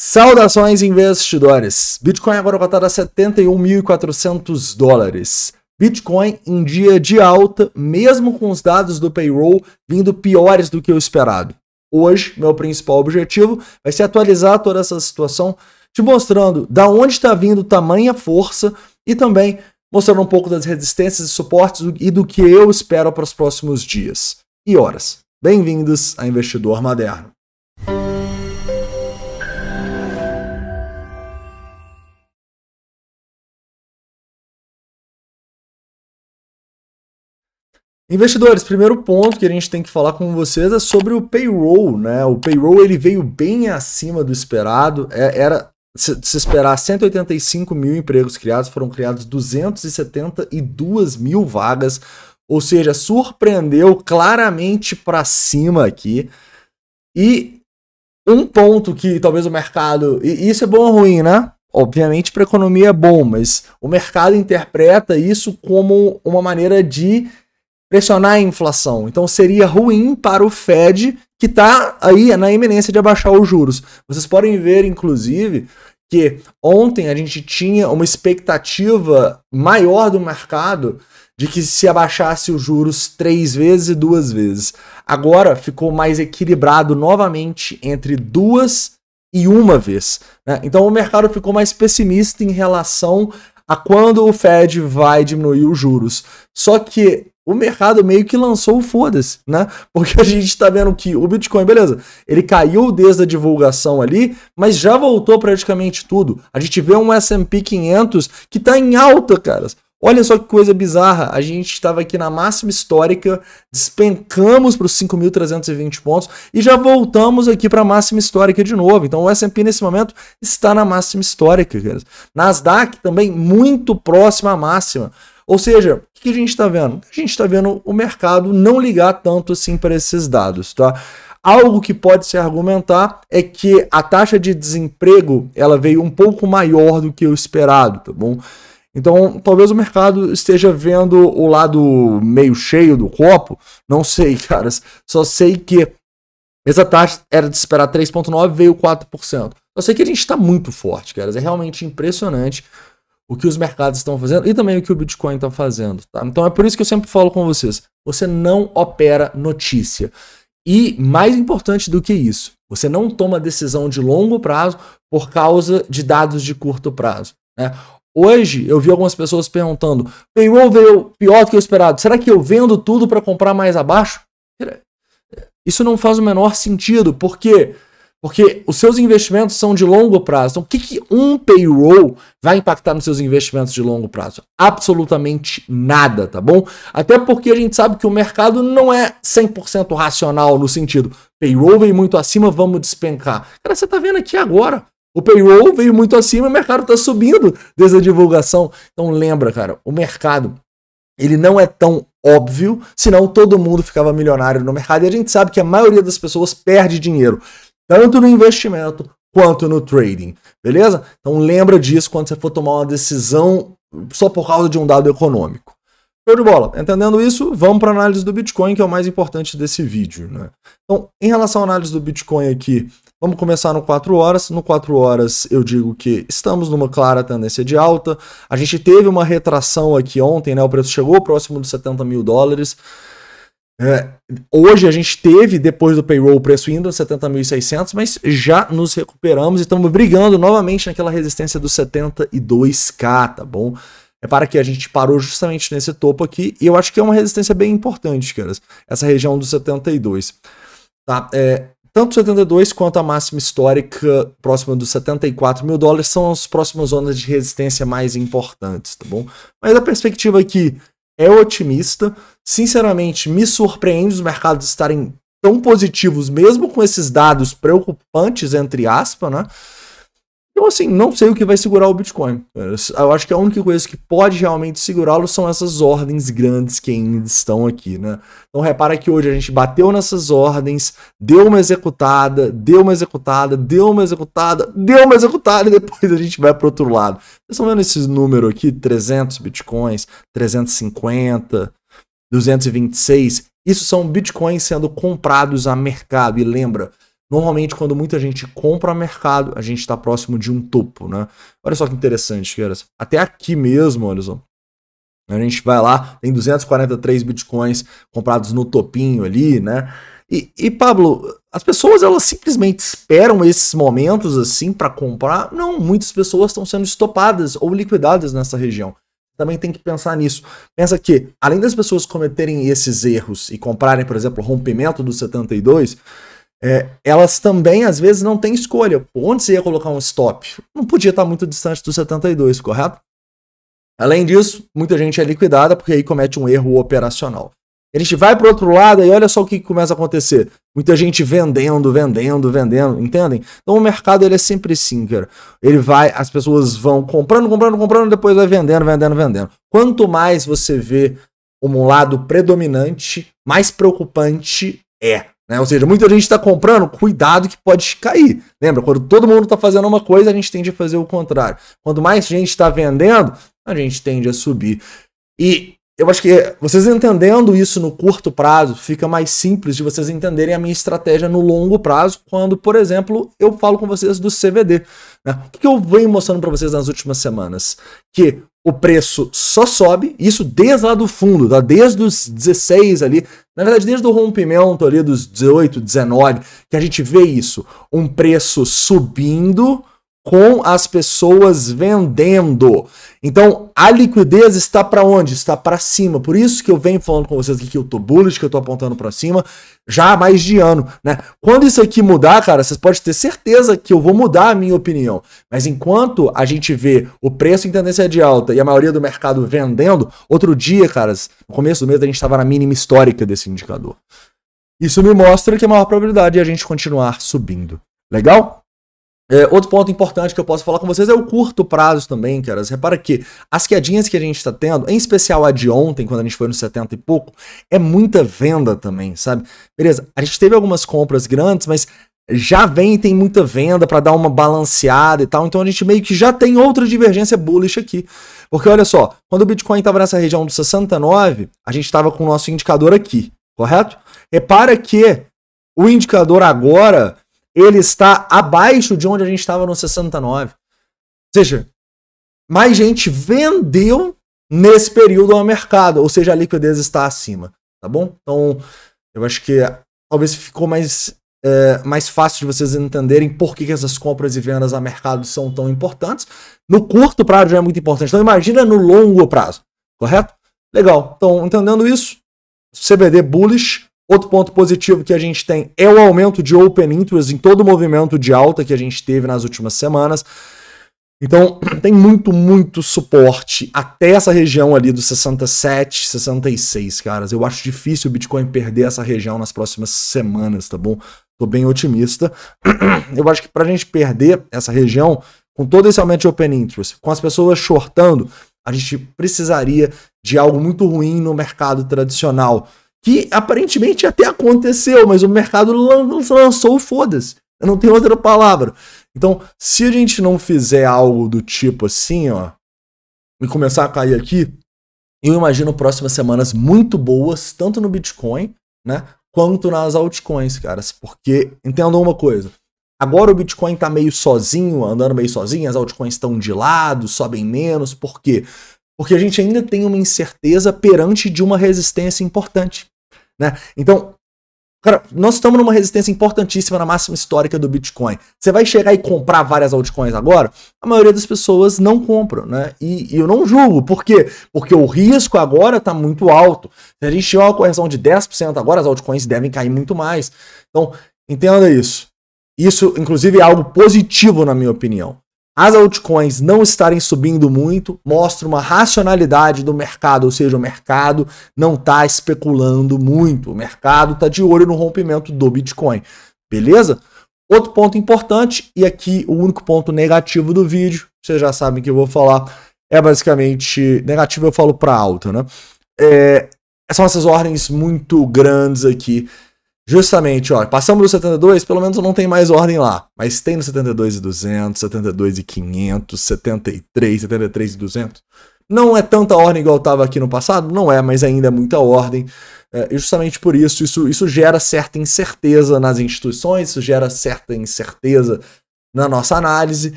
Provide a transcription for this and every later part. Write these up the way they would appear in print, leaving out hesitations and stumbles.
Saudações, investidores! Bitcoin agora cotado a 71.400 dólares. Bitcoin em dia de alta, mesmo com os dados do payroll vindo piores do que o esperado. Hoje, meu principal objetivo vai ser atualizar toda essa situação, te mostrando da onde está vindo tamanha força e também mostrando um pouco das resistências e suportes e do que eu espero para os próximos dias e horas. Bem-vindos a Investidor Moderno. Investidores, primeiro ponto que a gente tem que falar com vocês é sobre o payroll, né? O payroll ele veio bem acima do esperado, era se esperar 185 mil empregos criados, foram criados 272 mil vagas, ou seja, surpreendeu claramente para cima aqui. E um ponto que talvez o mercado, e isso é bom ou ruim, né? Obviamente para a economia é bom, mas o mercado interpreta isso como uma maneira de pressionar a inflação. Então seria ruim para o Fed, que está aí na iminência de abaixar os juros. Vocês podem ver, inclusive, que ontem a gente tinha uma expectativa maior do mercado de que se abaixasse os juros 3 vezes e 2 vezes. Agora ficou mais equilibrado novamente entre 2 e 1 vez, né? Então o mercado ficou mais pessimista em relação a quando o Fed vai diminuir os juros. Só que o mercado meio que lançou o foda-se, né? Porque a gente está vendo que o Bitcoin, beleza, ele caiu desde a divulgação ali, mas já voltou praticamente tudo. A gente vê um S&P 500 que está em alta, caras. Olha só que coisa bizarra, a gente estava aqui na máxima histórica, despencamos para os 5.320 pontos e já voltamos aqui para a máxima histórica de novo. Então o S&P nesse momento está na máxima histórica, cara. Nasdaq também muito próxima à máxima. Ou seja, o que a gente está vendo? A gente está vendo o mercado não ligar tanto assim para esses dados, tá? Algo que pode se argumentar é que a taxa de desemprego ela veio um pouco maior do que o esperado, tá bom? Então, talvez o mercado esteja vendo o lado meio cheio do copo, não sei, caras. Só sei que essa taxa era de esperar 3,9%, veio 4%. Eu sei que a gente está muito forte, caras. É realmente impressionante o que os mercados estão fazendo e também o que o Bitcoin está fazendo, tá? Então é por isso que eu sempre falo com vocês, você não opera notícia. E mais importante do que isso, você não toma decisão de longo prazo por causa de dados de curto prazo, né? Hoje eu vi algumas pessoas perguntando, payroll veio pior do que o esperado, será que eu vendo tudo para comprar mais abaixo? Isso não faz o menor sentido, por quê? Porque os seus investimentos são de longo prazo. Então, o que um payroll vai impactar nos seus investimentos de longo prazo? Absolutamente nada, tá bom? Até porque a gente sabe que o mercado não é 100% racional no sentido, payroll veio muito acima, vamos despencar. Cara, você tá vendo aqui agora, o payroll veio muito acima, o mercado tá subindo desde a divulgação. Então lembra, cara, o mercado, ele não é tão óbvio, senão todo mundo ficava milionário no mercado. E a gente sabe que a maioria das pessoas perde dinheiro, tanto no investimento quanto no trading, beleza? Então lembra disso quando você for tomar uma decisão só por causa de um dado econômico. Show de bola. Entendendo isso, vamos para a análise do Bitcoin, que é o mais importante desse vídeo, né? Então, em relação à análise do Bitcoin aqui, vamos começar no 4 horas. No 4 horas eu digo que estamos numa clara tendência de alta. A gente teve uma retração aqui ontem, né? O preço chegou próximo dos 70 mil dólares. Hoje a gente teve, depois do payroll, o preço indo a 70.600, mas já nos recuperamos e estamos brigando novamente naquela resistência dos 72k, tá bom? Repara que a gente parou justamente nesse topo aqui e eu acho que é uma resistência bem importante, caras, essa região dos 72, tá? Tanto 72 quanto a máxima histórica próxima dos 74 mil dólares são as próximas zonas de resistência mais importantes, tá bom? Mas a perspectiva aqui é otimista, sinceramente me surpreende os mercados estarem tão positivos, mesmo com esses dados preocupantes, entre aspas, né? Então assim, não sei o que vai segurar o Bitcoin. Eu acho que a única coisa que pode realmente segurá-lo são essas ordens grandes que ainda estão aqui, né? Então repara que hoje a gente bateu nessas ordens, deu uma executada, deu uma executada, deu uma executada, deu uma executada e depois a gente vai para o outro lado. Vocês estão vendo esse número aqui, 300 Bitcoins, 350, 226, isso são Bitcoins sendo comprados a mercado. E lembra, Normalmente, quando muita gente compra mercado, a gente está próximo de um topo, né? Olha só que interessante, caras. Até aqui mesmo, olha só. A gente vai lá, tem 243 bitcoins comprados no topinho ali, né? E Pablo, as pessoas elas simplesmente esperam esses momentos assim para comprar? Não, muitas pessoas estão sendo estopadas ou liquidadas nessa região. Também tem que pensar nisso. Pensa que, além das pessoas cometerem esses erros e comprarem, por exemplo, o rompimento do 72, elas também, às vezes, não têm escolha. Onde você ia colocar um stop? Não podia estar muito distante do 72, correto? Além disso, muita gente é liquidada porque aí comete um erro operacional. A gente vai para o outro lado e olha só o que começa a acontecer. Muita gente vendendo, entendem? Então o mercado ele é sempre assim, cara. Ele vai, as pessoas vão comprando, depois vai vendendo. Quanto mais você vê um lado predominante, mais preocupante é. Né? Ou seja, muita gente está comprando, cuidado que pode cair. Lembra, quando todo mundo está fazendo uma coisa, a gente tende a fazer o contrário. Quanto mais gente está vendendo, a gente tende a subir. E eu acho que vocês entendendo isso no curto prazo, fica mais simples de vocês entenderem a minha estratégia no longo prazo, quando, por exemplo, eu falo com vocês do CVD. Né? O que eu venho mostrando para vocês nas últimas semanas? Que o preço só sobe, isso desde lá do fundo, tá? Desde os 16 ali, na verdade desde o rompimento ali dos 18, 19, que a gente vê isso, um preço subindo com as pessoas vendendo. Então, a liquidez está para onde? Está para cima. Por isso que eu venho falando com vocês aqui que eu tô bullish, que eu tô apontando para cima já há mais de ano, né? Quando isso aqui mudar, cara, vocês podem ter certeza que eu vou mudar a minha opinião. Mas enquanto a gente vê o preço em tendência de alta e a maioria do mercado vendendo, outro dia, caras, no começo do mês a gente estava na mínima histórica desse indicador. Isso me mostra que a maior probabilidade é a gente continuar subindo. Legal? Outro ponto importante que eu posso falar com vocês é o curto prazo também, caras. Repara que as quedinhas que a gente está tendo, em especial a de ontem, quando a gente foi no 70 e pouco, é muita venda também, sabe? Beleza, a gente teve algumas compras grandes, mas já vem e tem muita venda para dar uma balanceada e tal, então a gente meio que já tem outra divergência bullish aqui. Porque olha só, quando o Bitcoin estava nessa região dos 69, a gente estava com o nosso indicador aqui, correto? Repara que o indicador agora ele está abaixo de onde a gente estava no 69. Ou seja, mais gente vendeu nesse período ao mercado, ou seja, a liquidez está acima, tá bom? Então, eu acho que talvez ficou mais fácil de vocês entenderem por que essas compras e vendas a mercado são tão importantes. No curto prazo já é muito importante, então imagina no longo prazo, correto? Legal, então entendendo isso, CBD bullish. Outro ponto positivo que a gente tem é o aumento de open interest em todo o movimento de alta que a gente teve nas últimas semanas. Então, tem muito suporte até essa região ali dos 67, 66, caras. Eu acho difícil o Bitcoin perder essa região nas próximas semanas, tá bom? Tô bem otimista. Eu acho que pra gente perder essa região, com todo esse aumento de open interest, com as pessoas shortando, a gente precisaria de algo muito ruim no mercado tradicional. Que aparentemente até aconteceu, mas o mercado lançou o foda-se. Eu não tenho outra palavra. Então, se a gente não fizer algo do tipo assim, ó, e começar a cair aqui, eu imagino próximas semanas muito boas, tanto no Bitcoin, né, quanto nas altcoins, caras. Porque, entendam uma coisa, agora o Bitcoin tá meio sozinho, andando meio sozinho, as altcoins estão de lado, sobem menos, por quê? Porque a gente ainda tem uma incerteza perante de uma resistência importante, né? Então, cara, nós estamos numa resistência importantíssima na máxima histórica do Bitcoin. Você vai chegar e comprar várias altcoins agora? A maioria das pessoas não compram, né? E eu não julgo. Por quê? Porque o risco agora está muito alto. Se a gente tiver uma correção de 10% agora, as altcoins devem cair muito mais. Então, entenda isso. Isso, inclusive, é algo positivo, na minha opinião. As altcoins não estarem subindo muito mostra uma racionalidade do mercado, ou seja, o mercado não está especulando muito, o mercado está de olho no rompimento do Bitcoin, beleza? Outro ponto importante, e aqui o único ponto negativo do vídeo, vocês já sabem que eu vou falar, é basicamente, negativo eu falo para alta, né? São essas ordens muito grandes aqui. Justamente, ó, passamos do 72, pelo menos não tem mais ordem lá, mas tem no 72.200, 72.500, 73, 73.200. Não é tanta ordem igual estava aqui no passado? Não é, mas ainda é muita ordem. E justamente por isso gera certa incerteza nas instituições, isso gera certa incerteza na nossa análise.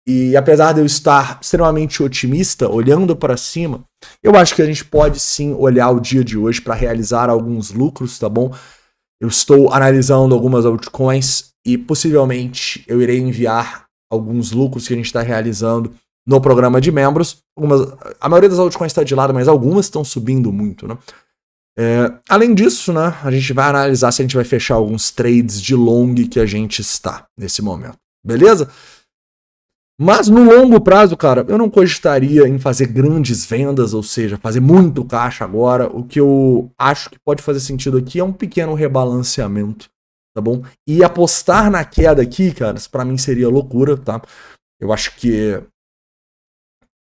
E apesar de eu estar extremamente otimista, olhando para cima, eu acho que a gente pode sim olhar o dia de hoje para realizar alguns lucros, tá bom? Eu estou analisando algumas altcoins e possivelmente eu irei enviar alguns lucros que a gente está realizando no programa de membros. A maioria das altcoins está de lado, mas algumas estão subindo muito, né? Além disso, né, a gente vai analisar se a gente vai fechar alguns trades de long que a gente está nesse momento, beleza? Mas no longo prazo, cara, eu não cogitaria em fazer grandes vendas, ou seja, fazer muito caixa agora. O que eu acho que pode fazer sentido aqui é um pequeno rebalanceamento, tá bom? E apostar na queda aqui, cara, pra mim seria loucura, tá? Eu acho que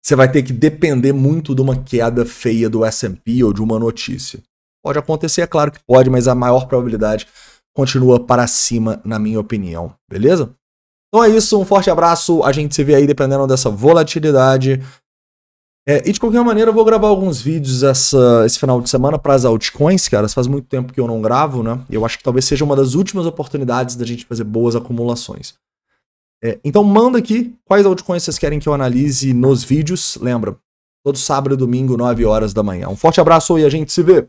você vai ter que depender muito de uma queda feia do S&P ou de uma notícia. Pode acontecer, é claro que pode, mas a maior probabilidade continua para cima, na minha opinião, beleza? Então é isso, um forte abraço, a gente se vê aí dependendo dessa volatilidade. E de qualquer maneira eu vou gravar alguns vídeos esse final de semana para as altcoins, cara. Faz muito tempo que eu não gravo, né? Eu acho que talvez seja uma das últimas oportunidades da gente fazer boas acumulações. Então manda aqui quais altcoins vocês querem que eu analise nos vídeos. Lembra, todo sábado e domingo, 9 horas da manhã. Um forte abraço e a gente se vê!